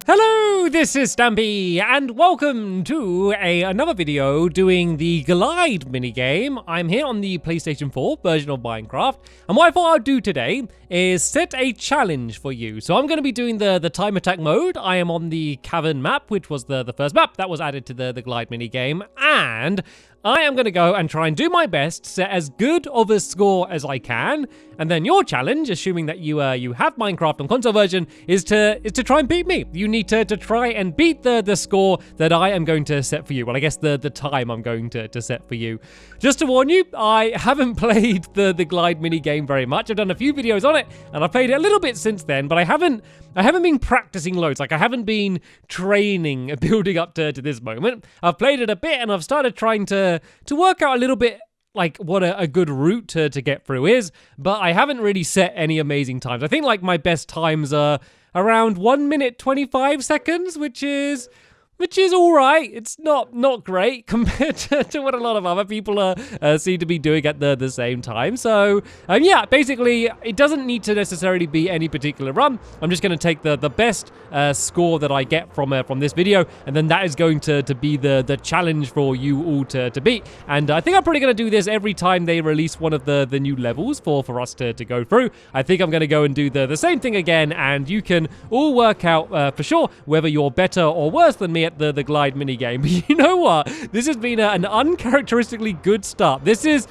Hello, this is Stampy, and welcome to another video doing the Glide minigame. I'm here on the PlayStation 4 version of Minecraft, and what I thought I'd do today is set a challenge for you. So I'm going to be doing the time attack mode. I am on the cavern map, which was the first map that was added to the Glide minigame, and I am going to go and try and do my best to set as good of a score as I can. And then your challenge, assuming that you have Minecraft on console version, is to try and beat me. You need to try and beat the score that I am going to set for you. Well, I guess the time I'm going to set for you. Just to warn you, I haven't played the Glide mini game very much. I've done a few videos on it, and I've played it a little bit since then, but I haven't been practicing loads. Like, I haven't been training, building up to this moment. I've played it a bit, and I've started trying to work out a little bit like what a good route to get through is, but I haven't really set any amazing times. I think like my best times are around 1 minute 25 seconds, which is all right. It's not great compared to what a lot of other people seem to be doing at the same time. So yeah, basically it doesn't need to necessarily be any particular run. I'm just going to take the best score that I get from this video, and then that is going to be the challenge for you all to beat. And I think I'm probably going to do this every time they release one of the new levels for us to go through. I think I'm going to go and do the same thing again, and you can all work out for sure whether you're better or worse than me at the Glide minigame. But you know what? This has been an uncharacteristically good start. This is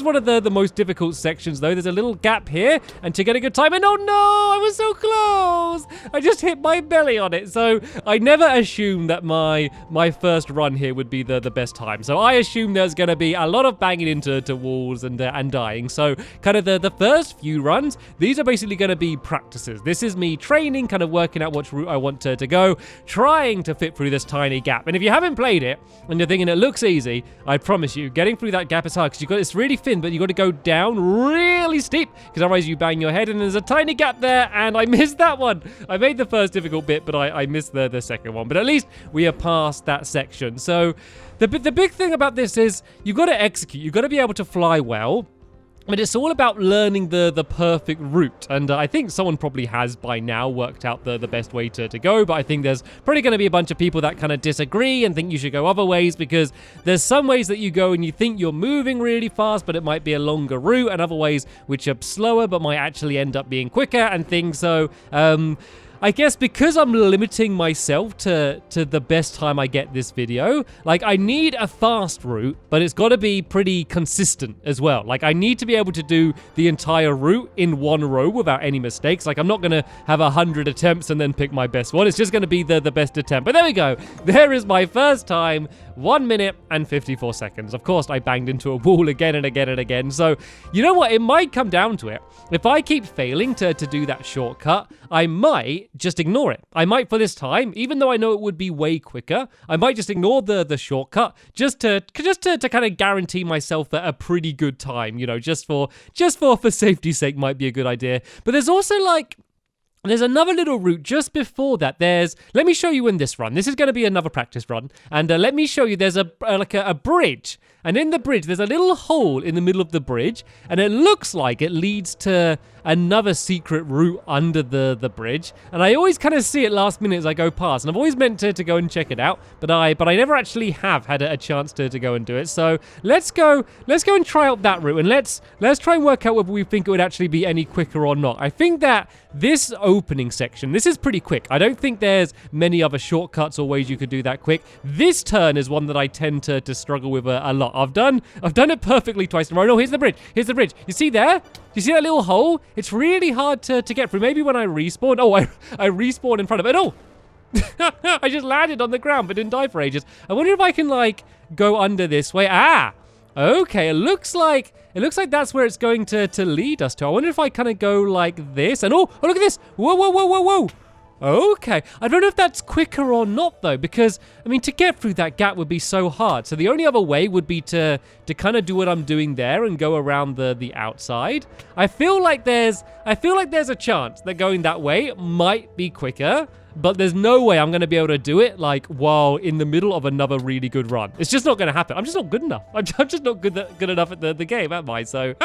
one of the most difficult sections, though. There's a little gap here, and to get a good time, and oh no, I was so close! I just hit my belly on it. So I never assumed that my first run here would be the best time. So I assumed there's going to be a lot of banging into walls and dying. So kind of the first few runs, these are basically going to be practices. This is me training, kind of working out which route I want to go, trying to fit through this tiny gap. And if you haven't played it and you're thinking it looks easy, I promise you, getting through that gap is hard because it's really thin, but you got to go down really steep because otherwise you bang your head, and there's a tiny gap there, and I missed that one. I made the first difficult bit, but I missed the second one. But at least we are past that section. So the big thing about this is you got to execute. You got to be able to fly well. But it's all about learning the perfect route. And I think someone probably has by now worked out the best way to go. But I think there's probably going to be a bunch of people that kind of disagree and think you should go other ways, because there's some ways that you go and you think you're moving really fast, but it might be a longer route, and other ways which are slower but might actually end up being quicker and things. So I guess because I'm limiting myself to the best time I get this video, like I need a fast route, but it's got to be pretty consistent as well. Like I need to be able to do the entire route in one row without any mistakes. Like I'm not going to have 100 attempts and then pick my best one. It's just going to be the best attempt. But there we go. There is my first time, 1 minute and 54 seconds. Of course, I banged into a wall again and again and again. So you know what? It might come down to it. If I keep failing to do that shortcut, I might just ignore it. I might, for this time, even though I know it would be way quicker, I might just ignore the shortcut just to kind of guarantee myself a pretty good time, you know, just for safety's sake might be a good idea. But there's also there's another little route just before that. Let me show you in this run. This is going to be another practice run. And let me show you, there's a bridge. And in the bridge, there's a little hole in the middle of the bridge. And it looks like it leads to another secret route under the bridge. And I always kind of see it last minute as I go past. And I've always meant to go and check it out. But I never actually have had a chance to go and do it. So let's go and try out that route. And let's try and work out whether we think it would actually be any quicker or not. I think that this opening section, this is pretty quick. I don't think there's many other shortcuts or ways you could do that quick. This turn is one that I tend to struggle with a lot. I've done it perfectly twice in a row. No, here's the bridge. Here's the bridge. You see there? You see that little hole? It's really hard to get through. Maybe when I respawn. Oh, I respawn in front of it. Oh! I just landed on the ground but didn't die for ages. I wonder if I can like go under this way. Ah! Okay, it looks like that's where it's going to lead us to. I wonder if I kind of go like this, and oh, look at this! Whoa, whoa, whoa, whoa, whoa! Okay, I don't know if that's quicker or not though, because I mean to get through that gap would be so hard. So the only other way would be to kind of do what I'm doing there and go around the outside. I feel like there's a chance that going that way might be quicker. but there's no way I'm going to be able to do it like while in the middle of another really good run. It's just not going to happen. I'm just not good enough. I'm just not good enough at the game, am I? So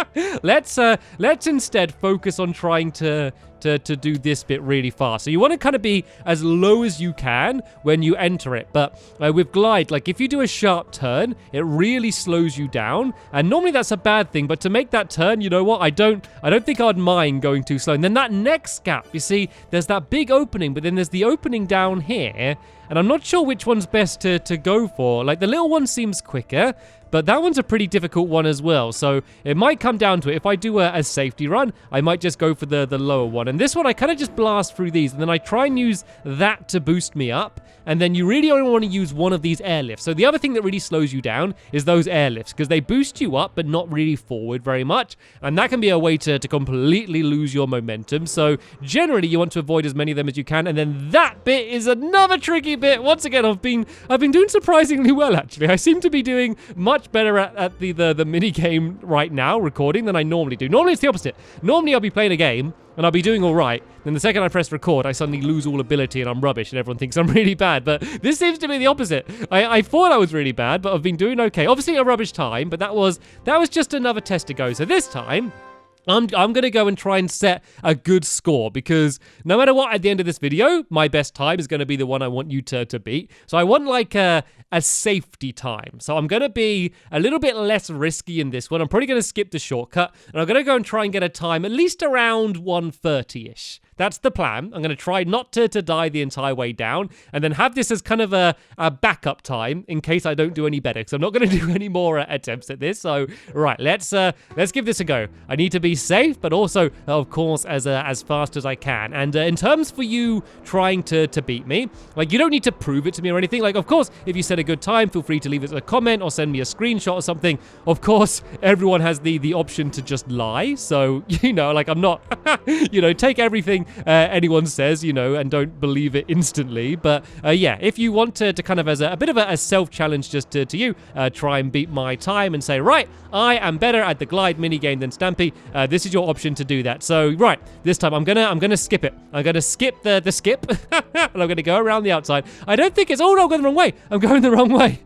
let's instead focus on trying to do this bit really fast. So you want to kind of be as low as you can when you enter it. But with glide, like if you do a sharp turn, it really slows you down. And normally that's a bad thing. But to make that turn, you know what? I don't think I'd mind going too slow. And then that next gap, you see, there's that big opening, but then there's the opening down here. And I'm not sure which one's best to go for. Like the little one seems quicker, but that one's a pretty difficult one as well. So it might come down to it. If I do a safety run, I might just go for the lower one. And this one, I kind of just blast through these. And then I try and use that to boost me up. And then you really only want to use one of these airlifts. So the other thing that really slows you down is those airlifts, because they boost you up, but not really forward very much. And that can be a way to completely lose your momentum. So generally, you want to avoid as many of them as you can. And then that bit is another tricky bit. Once again, I've been doing surprisingly well, actually. I seem to be doing much better at the mini game right now, recording, than I normally do. Normally, it's the opposite. Normally, I'll be playing a game, and I'll be doing all right. Then the second I press record, I suddenly lose all ability and I'm rubbish and everyone thinks I'm really bad. But this seems to be the opposite. I thought I was really bad, but I've been doing okay. Obviously a rubbish time, but that was just another test to go. So this time, I'm going to go and try and set a good score, because no matter what, at the end of this video, my best time is going to be the one I want you to beat. So I want like a safety time. So I'm going to be a little bit less risky in this one. I'm probably going to skip the shortcut, and I'm going to go and try and get a time at least around 1:30-ish. That's the plan. I'm going to try not to die the entire way down, and then have this as kind of a backup time in case I don't do any better, because I'm not going to do any more attempts at this. So, right, let's give this a go. I need to be safe, but also, of course, as fast as I can. And in terms for you trying to beat me, like, you don't need to prove it to me or anything. Like, of course, if you set a good time, feel free to leave it a comment or send me a screenshot or something. Of course, everyone has the option to just lie. So, you know, like, I'm not, you know, take everything anyone says, you know, and don't believe it instantly. But yeah, if you want to kind of as a bit of a self-challenge just to you, try and beat my time and say, right, I am better at the glide minigame than Stampy, this is your option to do that. So, right, this time I'm gonna skip it. I'm gonna skip the skip, and I'm gonna go around the outside. I don't think it's, oh no, I'm going the wrong way. I'm going the wrong way.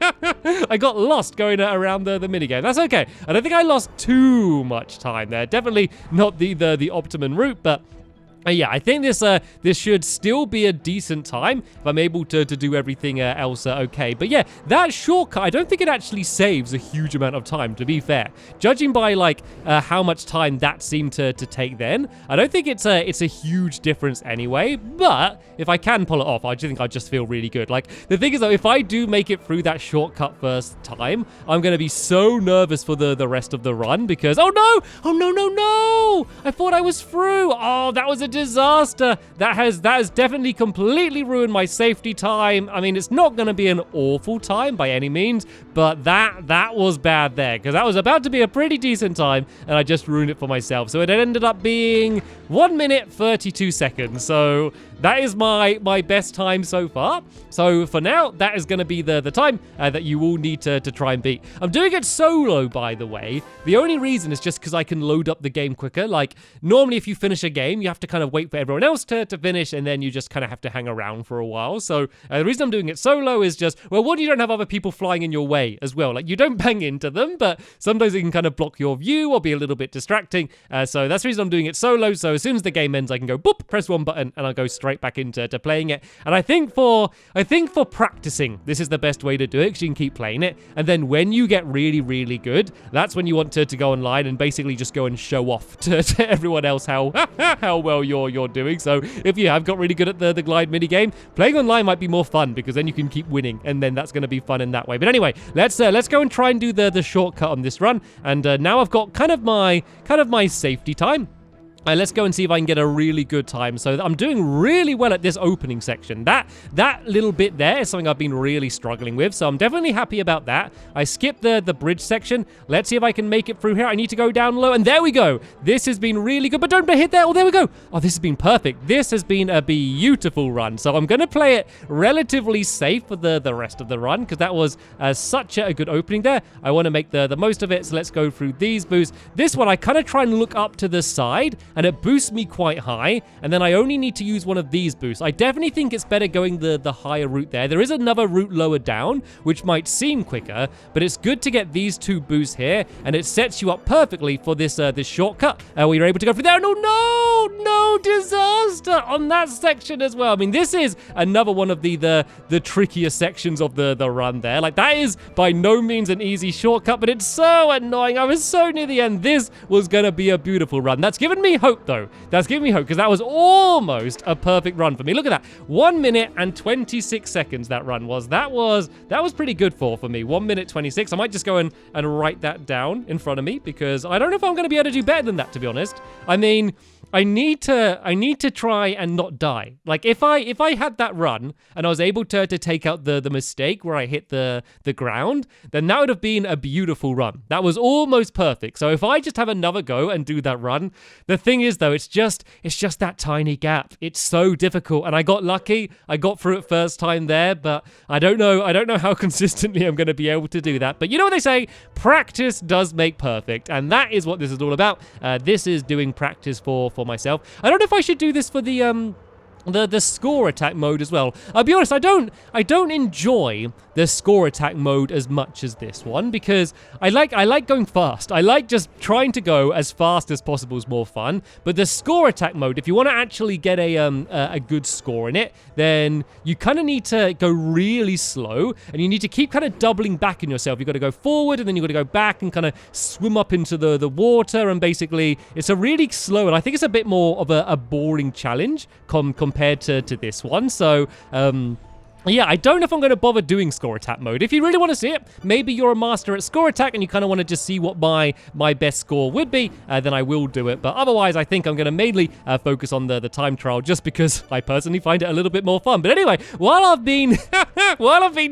I got lost going around the minigame. That's okay. I don't think I lost too much time there. Definitely not the optimum route, but yeah, I think this should still be a decent time if I'm able to do everything else okay. But yeah, that shortcut, I don't think it actually saves a huge amount of time, to be fair. Judging by like how much time that seemed to take then, I don't think it's a huge difference anyway. But if I can pull it off, I think I just feel really good. Like, the thing is though, if I do make it through that shortcut first time, I'm going to be so nervous for the rest of the run, because, oh no, I thought I was through. Oh, that was a disaster. That has definitely completely ruined my safety time. I mean, it's not going to be an awful time by any means, but that was bad there, because that was about to be a pretty decent time, and I just ruined it for myself. So it ended up being 1 minute 32 seconds. So that is my best time so far. So for now, that is going to be the time that you will need to try and beat. I'm doing it solo, by the way. The only reason is just because I can load up the game quicker. Like, normally if you finish a game, you have to kind of wait for everyone else to finish, and then you just kind of have to hang around for a while. So the reason I'm doing it solo is just, well, one, you don't have other people flying in your way as well. Like, you don't bang into them, but sometimes it can kind of block your view or be a little bit distracting. So that's the reason I'm doing it solo. So as soon as the game ends, I can go boop, press one button, and I'll go straight back into playing it. And I think for practicing, this is the best way to do it, because you can keep playing it. And then when you get really, really good, that's when you want to go online and basically just go and show off to everyone else how well you're doing. So if you have got really good at the glide mini game, playing online might be more fun, because then you can keep winning, and then that's going to be fun in that way. But anyway, let's go and try and do the shortcut on this run. And now I've got kind of my safety time. Let's go and see if I can get a really good time. So I'm doing really well at this opening section. That little bit there is something I've been really struggling with. So I'm definitely happy about that. I skipped the bridge section. Let's see if I can make it through here. I need to go down low, and there we go. This has been really good, but don't hit there. Oh, there we go. Oh, this has been perfect. This has been a beautiful run. So I'm going to play it relatively safe for the rest of the run, because that was such a good opening there. I want to make the most of it. So let's go through these boosts. This one, I kind of try and look up to the side and it boosts me quite high, and then I only need to use one of these boosts. I definitely think it's better going the higher route there. There is another route lower down, which might seem quicker, but it's good to get these 2 boosts here, and it sets you up perfectly for this shortcut where you're able to go through there. No disaster on that section as well. I mean, this is another one of the trickier sections of the run there. Like, that is by no means an easy shortcut, but it's so annoying. I was so near the end. This was gonna be a beautiful run. That's given me hope, though. That's given me hope, because that was almost a perfect run for me. Look at that. 1 minute and 26 seconds that run was. That was pretty good for me. 1 minute 26. I might just go and write that down in front of me, because I don't know if I'm gonna be able to do better than that, to be honest. I mean, I need to try and not die. Like, if I had that run and I was able to take out the mistake where I hit the ground, then that would have been a beautiful run. That was almost perfect. So if I just have another go and do that run, the thing is though, it's just that tiny gap. It's so difficult, and I got lucky. I got through it first time there, but I don't know how consistently I'm going to be able to do that. But you know what they say, practice does make perfect, and that is what this is all about. This is doing practice for myself. I don't know if I should do this for the score attack mode as well. I'll be honest, I don't enjoy the score attack mode as much as this one, because I like going fast. I like just trying to go as fast as possible is more fun. But the score attack mode, if you want to actually get a good score in it, then you kind of need to go really slow, and you need to keep kind of doubling back in yourself. You've got to go forward, and then you've got to go back and kind of swim up into the water, and basically it's a really slow, and I think it's a bit more of a boring challenge compared to this one. So yeah, I don't know if I'm going to bother doing score attack mode. If you really want to see it, maybe you're a master at score attack and you kind of want to just see what my best score would be, then I will do it. But otherwise, I think I'm going to mainly focus on the time trial, just because I personally find it a little bit more fun. But anyway, while I've been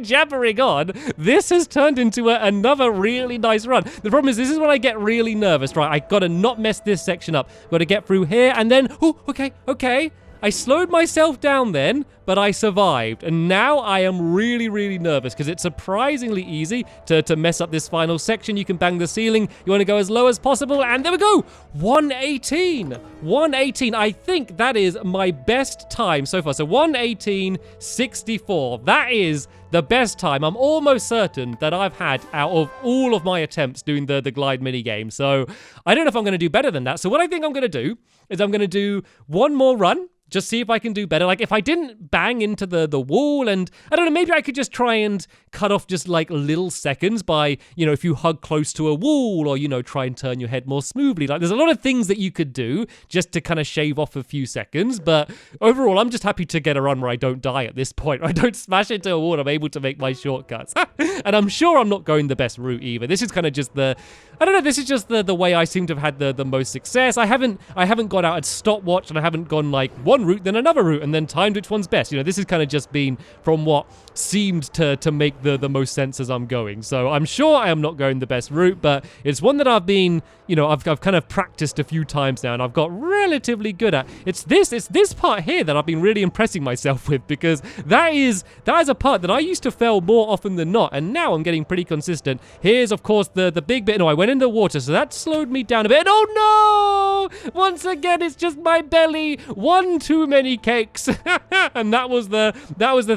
jabbering on, this has turned into another really nice run. The problem is, this is when I get really nervous, right? I got to not mess this section up. Got to get through here, and then, oh, okay. I slowed myself down then, but I survived. And now I am really, really nervous, because it's surprisingly easy to mess up this final section. You can bang the ceiling. You want to go as low as possible. And there we go. 118. 118. I think that is my best time so far. So 118.64. That is the best time I'm almost certain that I've had out of all of my attempts doing the glide mini game. So I don't know if I'm going to do better than that. So what I think I'm going to do is I'm going to do one more run. Just see if I can do better. Like, if I didn't bang into the wall, and I don't know, maybe I could just try and cut off just like little seconds by, you know, if you hug close to a wall, or, you know, try and turn your head more smoothly. Like, there's a lot of things that you could do just to kind of shave off a few seconds. But overall, I'm just happy to get a run where I don't die at this point. I don't smash into a wall. I'm able to make my shortcuts. And I'm sure I'm not going the best route either. This is kind of just this is just the way I seem to have had the most success. I haven't gone out and stopwatched, and I haven't gone like one route, then another route, and then timed which one's best. You know, this has kind of just been from what seemed to make the most sense as I'm going. So I'm sure I am not going the best route, but it's one that I've been, you know, I've kind of practiced a few times now, and I've got relatively good at. It's this part here that I've been really impressing myself with, because that is a part that I used to fail more often than not, and now I'm getting pretty consistent. Here's, of course, the big bit. No, I went in the water, so that slowed me down a bit. Oh no! Once again, it's just my belly. One too many cakes. And that was the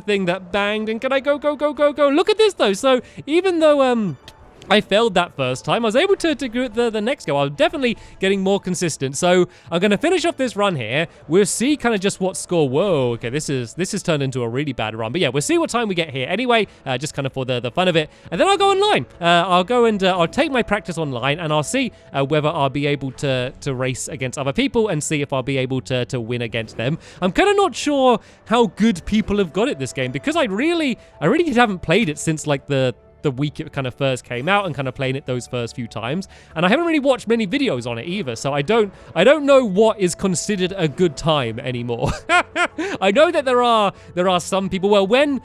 thing that banged. And can I go? Look at this though. So even though I failed that first time, I was able to do it the next go. I was definitely getting more consistent. So I'm going to finish off this run here. We'll see kind of just what score. Whoa, okay, this has turned into a really bad run. But yeah, we'll see what time we get here anyway, just kind of for the fun of it. And then I'll go online. I'll go and I'll take my practice online, and I'll see whether I'll be able to race against other people and see if I'll be able to win against them. I'm kind of not sure how good people have got at this game, because I really haven't played it since like the week it kind of first came out, and kind of playing it those first few times, and I haven't really watched many videos on it either, so I don't know what is considered a good time anymore. I know that there are some people, well, when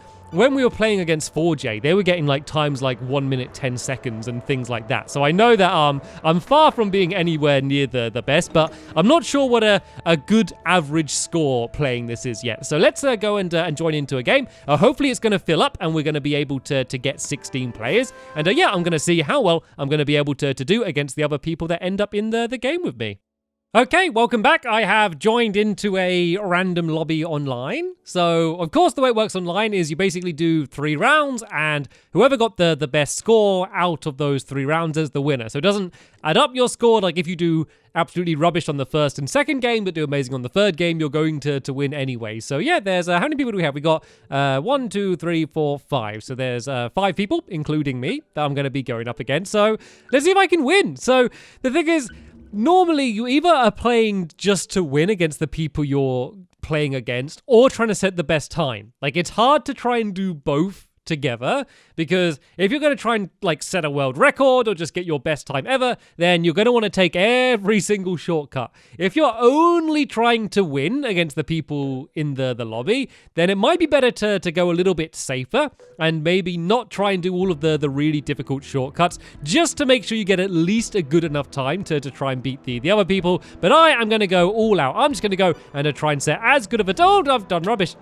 we were playing against 4J, they were getting like times like 1 minute 10 seconds and things like that. So I know that I'm far from being anywhere near the best, but I'm not sure what a good average score playing this is yet. So let's go and join into a game. Hopefully it's going to fill up, and we're going to be able to get 16 players. And yeah, I'm going to see how well I'm going to be able to do against the other people that end up in the game with me. Okay, welcome back. I have joined into a random lobby online. So, of course, the way it works online is you basically do 3 rounds, and whoever got the best score out of those 3 rounds is the winner. So it doesn't add up your score. Like if you do absolutely rubbish on the first and second game, but do amazing on the third game, you're going to win anyway. So yeah, there's how many people do we have? We got 1, 2, 3, 4, 5. So there's 5 people, including me, that I'm going to be going up against. So let's see if I can win. So the thing is, normally, you either are playing just to win against the people you're playing against or trying to set the best time. Like, it's hard to try and do both together, because if you're going to try and like set a world record or just get your best time ever, then you're going to want to take every single shortcut. If you're only trying to win against the people in the lobby, then it might be better to go a little bit safer and maybe not try and do all of the really difficult shortcuts, just to make sure you get at least a good enough time to try and beat the other people. But I am going to go all out. I'm just going to go and try and set as good of a... Oh, I've done rubbish.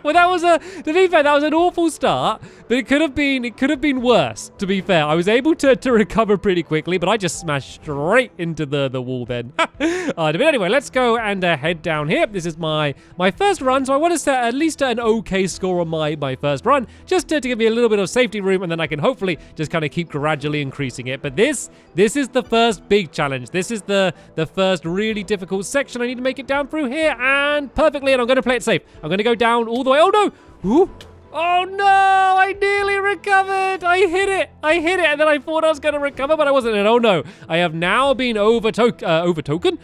Well, that was to be fair, that was an awful start. But it could have been worse, to be fair. I was able to recover pretty quickly, but I just smashed straight into the wall then. But anyway, let's go and head down here. This is my first run, so I want to set at least an okay score on my first run, just to give me a little bit of safety room, and then I can hopefully just kind of keep gradually increasing it. But this is the first big challenge. This is the first really difficult section. I need to make it down through here, and perfectly, and I'm going to play it safe. I'm going to go down all the way. Oh, no! Ooh. Oh no, I nearly recovered. I hit it, and then I thought I was going to recover, but I wasn't. And oh no, I have now been overtaken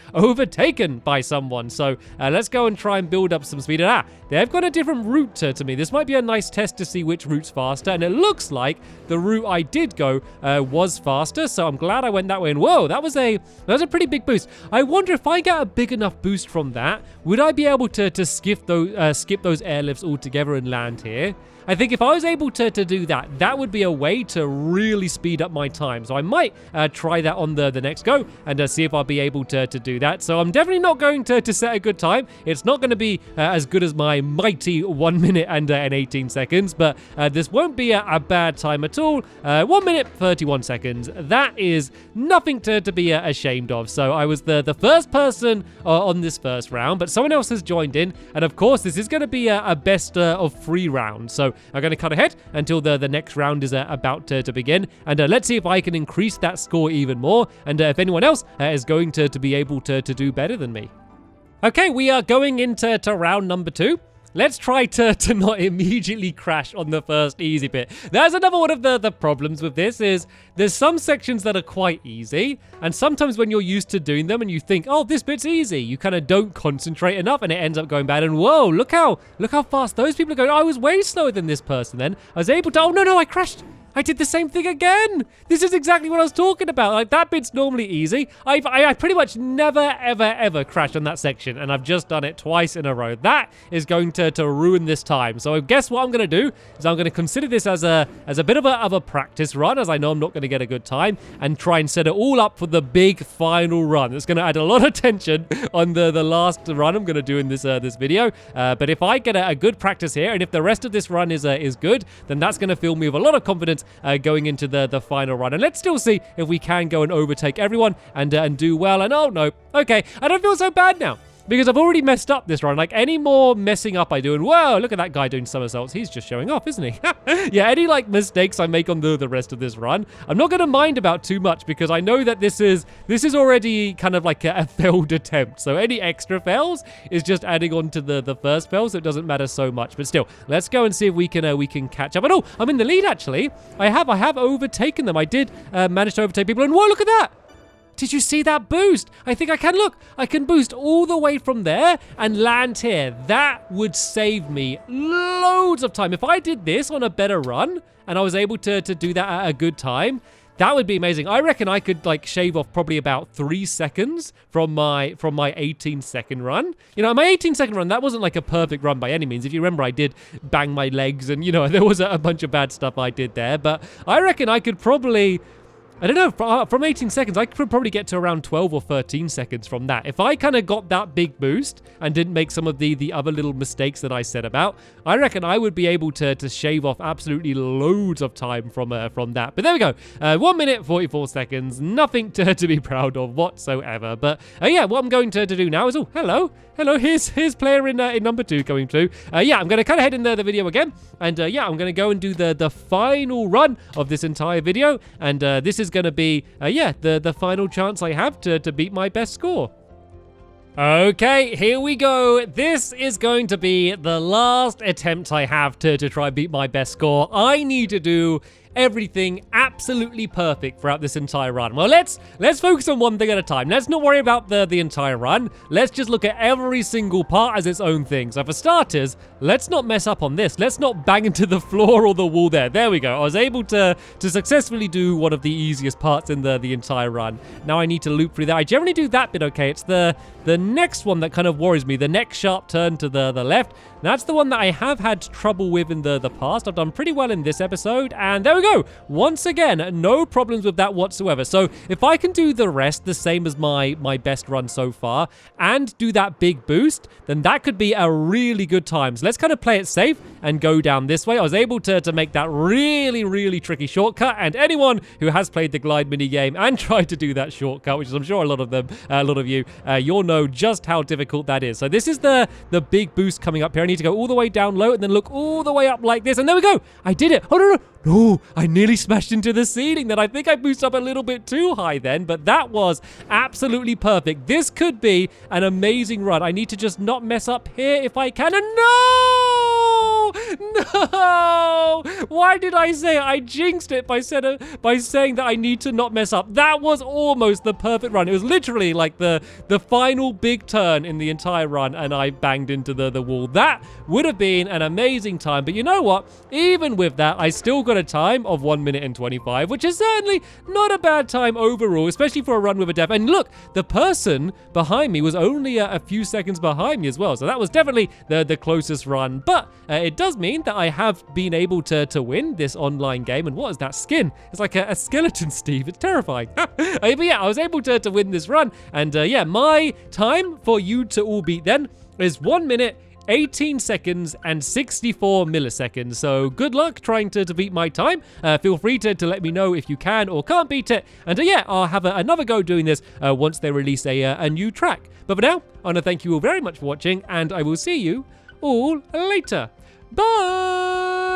by someone. So let's go and try and build up some speed. And they've got a different route to me. This might be a nice test to see which route's faster, and it looks like the route I did go was faster, so I'm glad I went that way. And whoa, that was a pretty big boost. I wonder if I get a big enough boost from that, would I be able to skip those airlifts altogether and land here? I think if I was able to do that, that would be a way to really speed up my time. So I might try that on the next go and see if I'll be able to do that. So I'm definitely not going to set a good time. It's not going to be as good as my mighty 1 minute and 18 seconds, but this won't be a bad time at all. 1 minute, 31 seconds. That is nothing to be ashamed of. So I was the first person on this first round, but someone else has joined in. And of course, this is going to be a best of 3 rounds. So I'm going to cut ahead until the next round is about to begin. And let's see if I can increase that score even more. And if anyone else is going to be able to do better than me. Okay, we are going into round number 2. Let's try to not immediately crash on the first easy bit. There's another one of the problems with this is there's some sections that are quite easy, and sometimes when you're used to doing them and you think, oh, this bit's easy, you kind of don't concentrate enough and it ends up going bad. And whoa, look how fast those people are going. I was way slower than this person then. I was able to, oh no, I crashed. I did the same thing again. This is exactly what I was talking about. Like, that bit's normally easy. I pretty much never, ever crash on that section, and I've just done it twice in a row. That is going to ruin this time. So I guess what I'm going to do is I'm going to consider this as a bit of a practice run, as I know I'm not going to get a good time, and try and set it all up for the big final run. It's going to add a lot of tension on the last run I'm going to do in this video. But if I get a good practice here, and if the rest of this run is good, then that's going to fill me with a lot of confidence going into the final run. And let's still see if we can go and overtake everyone and do well. And oh no, okay, I don't feel so bad now, because I've already messed up this run. Like, any more messing up I do, and whoa, look at that guy doing somersaults. He's just showing off, isn't he? Yeah, any like mistakes I make on the rest of this run, I'm not going to mind about too much, because I know that this is already kind of like a failed attempt. So any extra fails is just adding on to the first fail, so it doesn't matter so much. But still, let's go and see if we can catch up. And oh, I'm in the lead actually. I have overtaken them. I did manage to overtake people, and whoa, look at that. Did you see that boost? I think I can. Look, I can boost all the way from there and land here. That would save me loads of time. If I did this on a better run and I was able to do that at a good time, that would be amazing. I reckon I could like shave off probably about 3 seconds from my 18-second run. You know, my 18-second run, that wasn't like a perfect run by any means. If you remember, I did bang my legs and, you know, there was a bunch of bad stuff I did there. But I reckon I could probably I don't know, from 18 seconds, I could probably get to around 12 or 13 seconds from that. If I kind of got that big boost and didn't make some of the other little mistakes that I said about, I reckon I would be able to shave off absolutely loads of time from that. But there we go. 1 minute, 44 seconds. Nothing to be proud of whatsoever. But yeah, what I'm going to do now is, oh, hello. Here's player in number 2 coming through. Yeah, I'm going to kind of head in the video again. And yeah, I'm going to go and do the final run of this entire video. And this is going to be, yeah, the final chance I have to beat my best score. Okay, here we go. This is going to be the last attempt I have to try beat my best score. I need to do everything absolutely perfect throughout this entire run. Well, let's focus on one thing at a time. Let's not worry about the entire run. Let's just look at every single part as its own thing. So for starters, let's not mess up on this. Let's not bang into the floor or the wall there. There we go. I was able to successfully do one of the easiest parts in the entire run. Now I need to loop through that. I generally do that bit okay. It's the next one that kind of worries me. The next sharp turn to the left. That's the one that I have had trouble with in the past. I've done pretty well in this episode, and there we go. Once again, no problems with that whatsoever. So if I can do the rest the same as my best run so far and do that big boost, then that could be a really good time. So let's kind of play it safe and go down this way. I was able to make that really, really tricky shortcut, and anyone who has played the glide mini game and tried to do that shortcut, which is I'm sure a lot of you, you'll know just how difficult that is. So this is the big boost coming up here. I need to go all the way down low and then look all the way up like this, and there we go. I did it. Oh, no, I nearly smashed into the ceiling. Then I think I boosted up a little bit too high then, but that was absolutely perfect. This could be an amazing run. I need to just not mess up here if I can. And no! Why did I say it? I jinxed it by saying that I need to not mess up. That was almost the perfect run. It was literally like the final big turn in the entire run, and I banged into the wall. That would have been an amazing time, but you know what? Even with that, I still got a time of 1 minute and 25, which is certainly not a bad time overall, especially for a run with a death. And look, the person behind me was only a few seconds behind me as well, so that was definitely the closest run. But it does mean that I have been able to win this online game. And what is that skin? It's like a skeleton, Steve. It's terrifying. But yeah, I was able to win this run. And yeah, my time for you to all beat then is 1 minute, 18 seconds and 64 milliseconds. So good luck trying to beat my time. Feel free to let me know if you can or can't beat it. And yeah, I'll have another go doing this once they release a new track. But for now, I want to thank you all very much for watching, and I will see you all later. Bye!